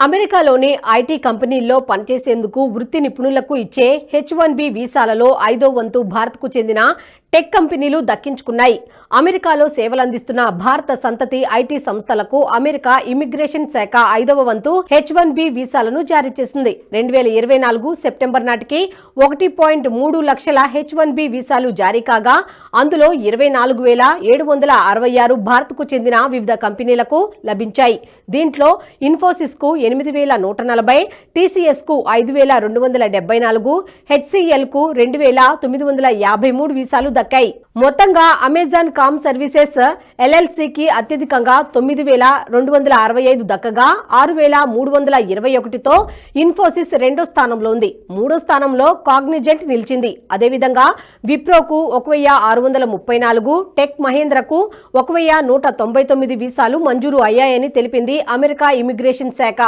అమెరికాలోని ఐటీ కంపెనీల్లో పనిచేసేందుకు వృత్తి నిపుణులకు ఇచ్చే H-1B వీసాలలో 5వ వంతు భారత్కు చెందిన టెక్ కంపెనీలు దక్కించుకున్నాయి. అమెరికాలో సేవలందిస్తున్న భారత సంతతి ఐటీ సంస్థలకు అమెరికా ఇమిగ్రేషన్ శాఖ 5వ వంతు H-1B వీసాలను జారీ చేసింది. 2024 సెప్టెంబర్ నాటికి 1.3 లక్షల H-1B వీసాలు జారీ కాగా అందులో 24,766 భారత్కు చెందిన వివిధ కంపెనీలకు లభించాయి. దీంట్లో ఇన్ఫోసిస్ కు 8,140, టీసీఎస్ కు 5,274, HCL కు 2,953 వీసాలు దక్కాయి. మొత్తంగా అమెజాన్ కామ్ సర్వీసెస్ LLCకి అత్యధికంగా 9,265 దక్కగా 6,321తో ఇన్ఫోసిస్ రెండో స్థానంలో ఉంది. మూడో స్థానంలో కాగ్నిజెంట్ నిలిచింది. అదేవిధంగా విప్రోకు 1,634, టెక్ మహేంద్రకు 1,199 వీసాలు మంజూరు అయ్యాయని తెలిపింది అమెరికా ఇమిగ్రేషన్ శాఖ.